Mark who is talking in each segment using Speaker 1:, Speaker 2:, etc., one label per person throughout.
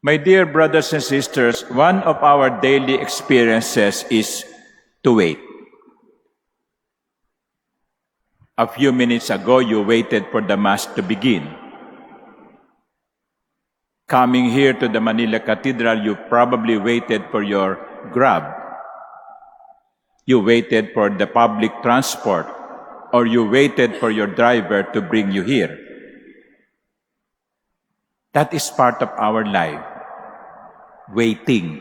Speaker 1: My dear brothers and sisters, one of our daily experiences is to wait. A few minutes ago, you waited for the Mass to begin. Coming here to the Manila Cathedral, you probably waited for your Grab. You waited for the public transport, or you waited for your driver to bring you here. That is part of our life, waiting.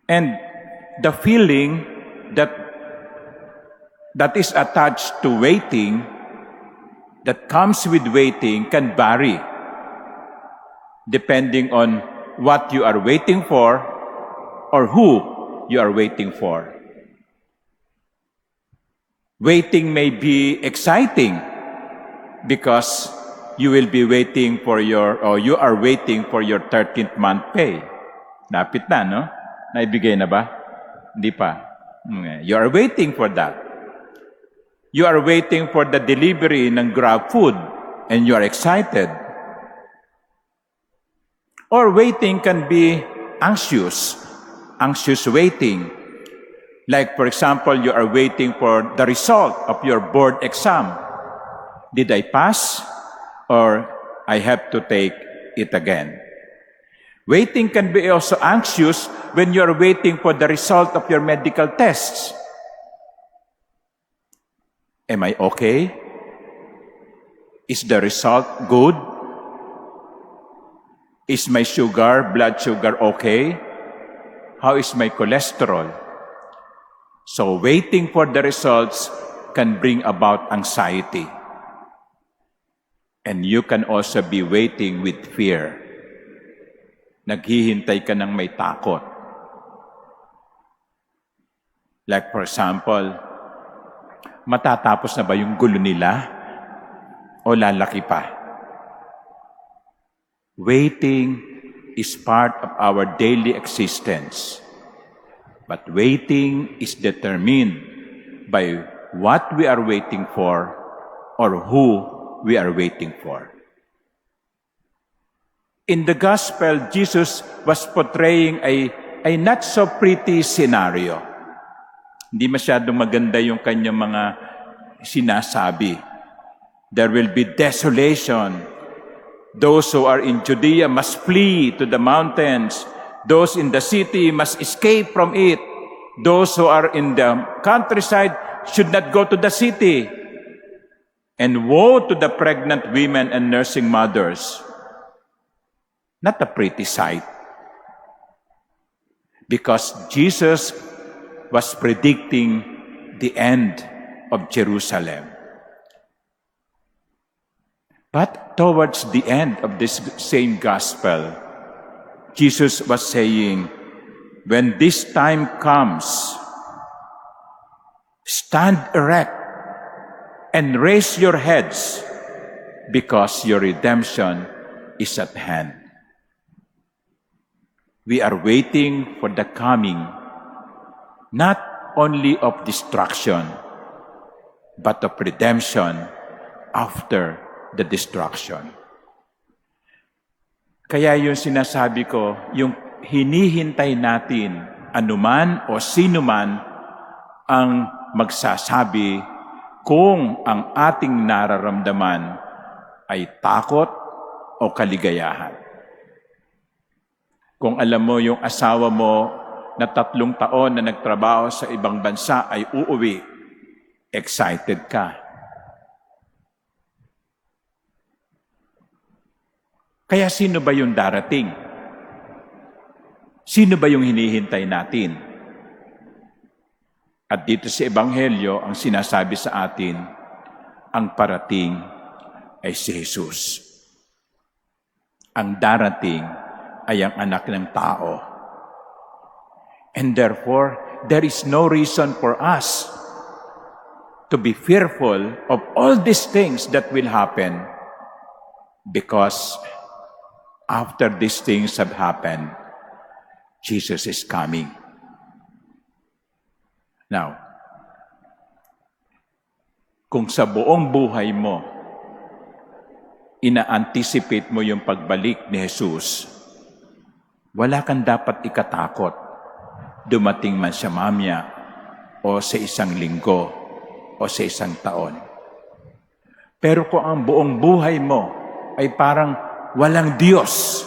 Speaker 1: And the feeling that is attached to waiting, that comes with waiting, can vary depending on what you are waiting for or who you are waiting for. Waiting may be exciting because you will be waiting for you are waiting for your 13th month pay. Lapit na, no? Naibigay na ba? Hindi pa. You are waiting for that. You are waiting for the delivery ng Grab food and you are excited. Or waiting can be anxious waiting. Like, for example, you are waiting for the result of your board exam. Did I pass? Or I have to take it again. Waiting can be also anxious when you are waiting for the result of your medical tests. Am I okay? Is the result good? Is my blood sugar okay? How is my cholesterol? So waiting for the results can bring about anxiety. And you can also be waiting with fear. Naghihintay ka ng may takot. Like for example, matatapos na ba yung gulo nila? O lalaki pa? Waiting is part of our daily existence. But waiting is determined by what we are waiting for or who we are waiting for. In the Gospel, Jesus was portraying a not so pretty scenario. Hindi masyadong maganda yung kanyang mga sinasabi. There will be desolation. Those who are in Judea must flee to the mountains. Those in the city must escape from it. Those who are in the countryside should not go to the city. And woe to the pregnant women and nursing mothers. Not a pretty sight. Because Jesus was predicting the end of Jerusalem. But towards the end of this same gospel, Jesus was saying, when this time comes, stand erect and raise your heads because your redemption is at hand. We are waiting for the coming, not only of destruction, but of redemption after the destruction. Kaya yung sinasabi ko, yung hinihintay natin, anuman o sinuman ang magsasabi kung ang ating nararamdaman ay takot o kaligayahan. Kung alam mo yung asawa mo na 3 taon na nagtrabaho sa ibang bansa ay uuwi, excited ka. Kaya sino ba yung darating? Sino ba yung hinihintay natin? At dito sa Ebanghelyo, ang sinasabi sa atin, ang parating ay si Jesus. Ang darating ay ang anak ng tao. And therefore, there is no reason for us to be fearful of all these things that will happen because after these things have happened, Jesus is coming. Now, kung sa buong buhay mo, ina-anticipate mo yung pagbalik ni Jesus, Wala kang dapat ikatakot. Dumating man siya mamaya, o sa isang linggo, o sa isang taon. Pero kung ang buong buhay mo ay parang walang Diyos,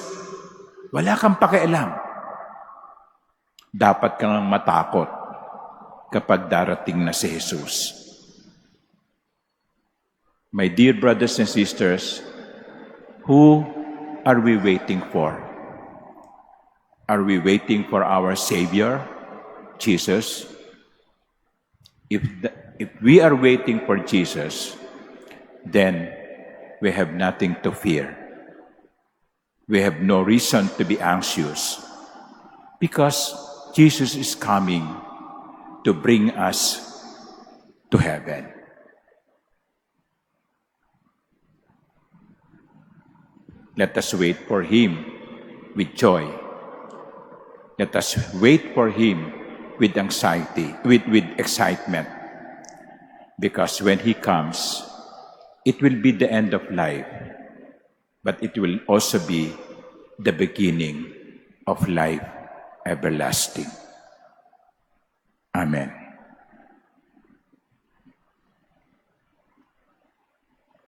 Speaker 1: wala kang pakialam, dapat kang matakot kapag darating na si Jesus. My dear brothers and sisters, who are we waiting for? Are we waiting for our Savior, Jesus? If we are waiting for Jesus, then we have nothing to fear. We have no reason to be anxious because Jesus is coming to bring us to heaven. Let us wait for Him with joy. Let us wait for Him with anxiety, with excitement. Because when He comes, it will be the end of life, but it will also be the beginning of life everlasting. Amen.